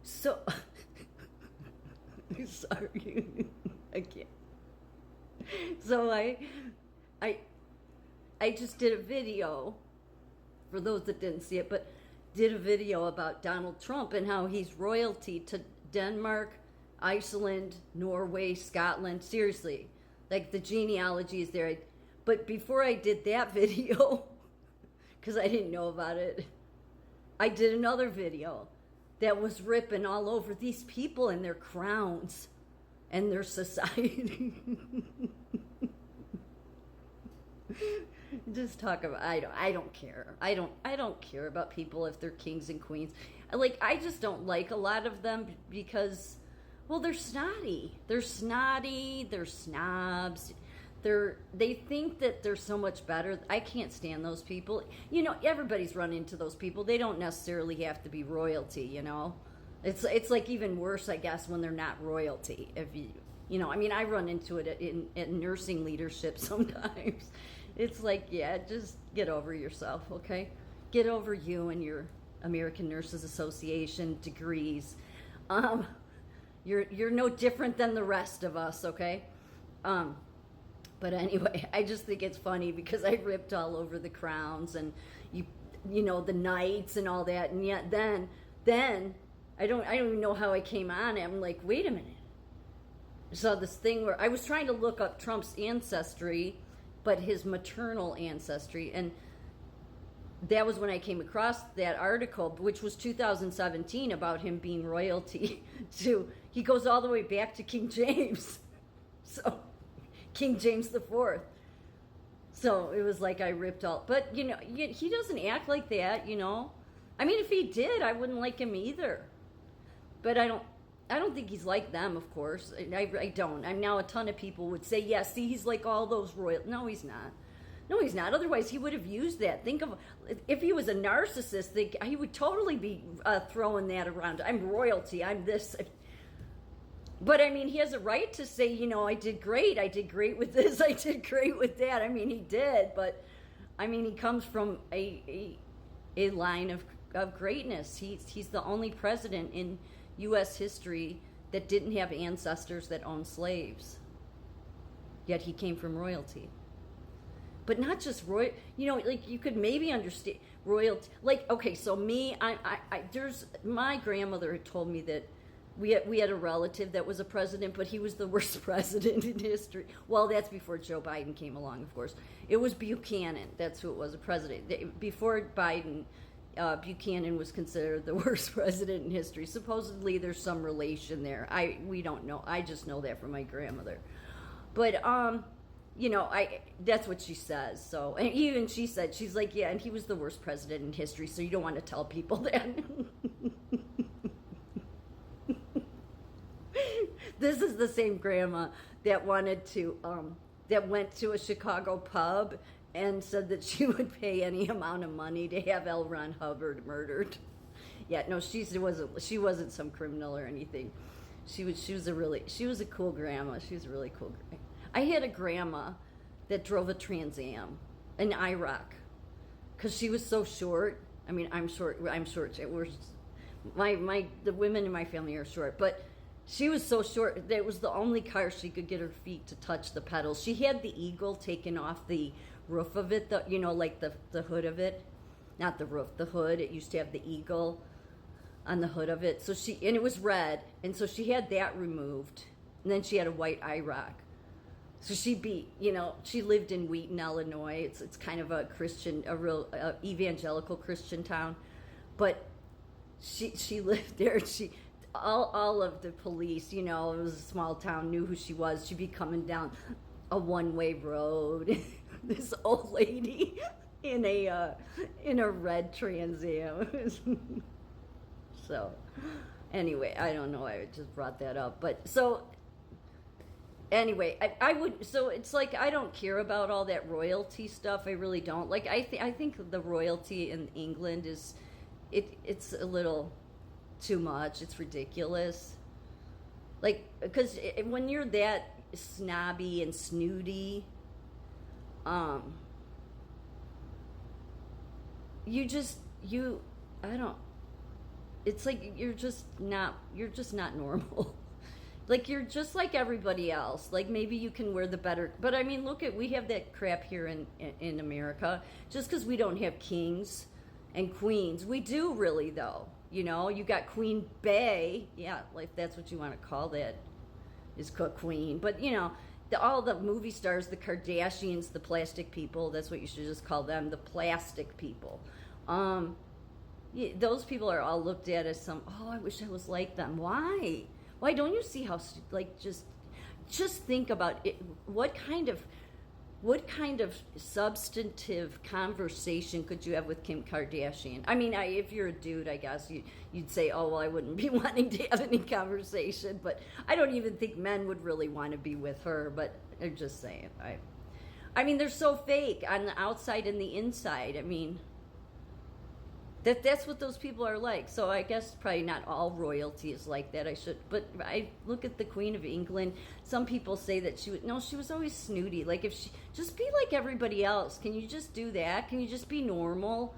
So, sorry, I can't. So I, I just did a video for those that didn't see it, but did a video about Donald Trump and how he's royalty to Denmark, Iceland, Norway, Scotland. Seriously, like the genealogy is there. But before I did that video, because I didn't know about it, I did another video that was ripping all over these people and their crowns and their society. Just talk about I don't care. I don't care about people if they're kings and queens. I just don't like a lot of them because well they're snotty. They're snotty, they're snobs. They think that they're so much better. I can't stand those people. Everybody's run into those people. They don't necessarily have to be royalty. It's like even worse, I guess, when they're not royalty. If I run into it in nursing leadership sometimes. It's like, yeah, just get over yourself, okay? Get over you and your American Nurses Association degrees. You're no different than the rest of us, okay? But anyway, I just think it's funny because I ripped all over the crowns and the knights and all that, and yet then I don't even know how I came on it. I'm like, wait a minute. I saw this thing where I was trying to look up Trump's ancestry, but his maternal ancestry, and that was when I came across that article, which was 2017, about him being royalty he goes all the way back to King James. So King James the Fourth. So it was like I ripped all, but he doesn't act like that. I mean, if he did, I wouldn't like him either. But I don't think he's like them, of course. I don't. I'm now a ton of people would say, yeah, see, he's like all those royal. No, he's not. No, he's not. Otherwise, he would have used that. Think of if he was a narcissist, he would totally be throwing that around. I'm royalty. I'm this. But I mean, he has a right to say, I did great. I did great with this. I did great with that. I mean, he did. But I mean, he comes from a line of greatness. He's the only president in U.S. history that didn't have ancestors that owned slaves. Yet he came from royalty. But not just royal, you could maybe understand royalty. Okay, so me, there's my grandmother had told me that we had a relative that was a president, but he was the worst president in history. Well, that's before Joe Biden came along, of course. It was Buchanan. That's who it was, a president. Before Biden, Buchanan was considered the worst president in history. Supposedly, there's some relation there. We don't know. I just know that from my grandmother. But that's what she says. So, and even she said, she's like, yeah, and he was the worst president in history. So you don't want to tell people that. This is the same grandma that went to a Chicago pub and said that she would pay any amount of money to have L. Ron Hubbard murdered. Yeah, no, she wasn't some criminal or anything. She was a cool grandma. She was a really cool grandma. I had a grandma that drove a Trans Am in Iraq because she was so short. I mean, I'm short. The women in my family are short, but she was so short that it was the only car she could get her feet to touch the pedals. She had the eagle taken off the roof of it, the hood of it. Not the roof, the hood. It used to have the eagle on the hood of it. And it was red, and so she had that removed. And then she had a white IROC. So she lived in Wheaton, Illinois. It's kind of a real evangelical Christian town. But she lived there. All of the police, it was a small town, knew who she was. She'd be coming down a one-way road. This old lady in a red Trans Am. So anyway, I don't know. I just brought that up, but so. Anyway, I would. So it's like I don't care about all that royalty stuff. I really don't. I think the royalty in England it's a little too much. It's ridiculous. Because when you're that snobby and snooty, it's like you're just not normal. Like you're just like everybody else. Like maybe you can wear the better, but I mean, look at we have that crap here in America. Just because we don't have kings and queens, we do really though. You know, you got Queen Bey, yeah, like that's what you want to call that, is queen. But you know, all the movie stars, the Kardashians, the plastic people. That's what you should just call them, the plastic people. Yeah, those people are all looked at as some. Oh, I wish I was like them. Why? Why don't you see how like just think about it? What kind of substantive conversation could you have with Kim Kardashian? I mean, if you're a dude, I guess you'd say, oh well, I wouldn't be wanting to have any conversation. But I don't even think men would really want to be with her. But I'm just saying, I mean, they're so fake on the outside and the inside. I mean. That's what those people are like. So I guess probably not all royalty is like that. But I look at the Queen of England. Some people say that she was always snooty. Like if she just be like everybody else. Can you just do that? Can you just be normal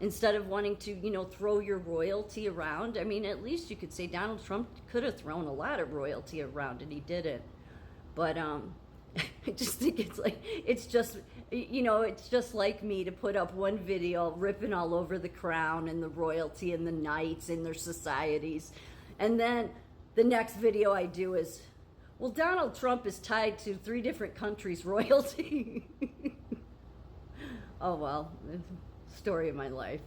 instead of wanting to, throw your royalty around? I mean, at least you could say Donald Trump could have thrown a lot of royalty around and he didn't. But I just think it's just like me to put up one video ripping all over the crown and the royalty and the knights and their societies. And then the next video I do is, well, Donald Trump is tied to 3 different countries' royalty. Oh, well, story of my life.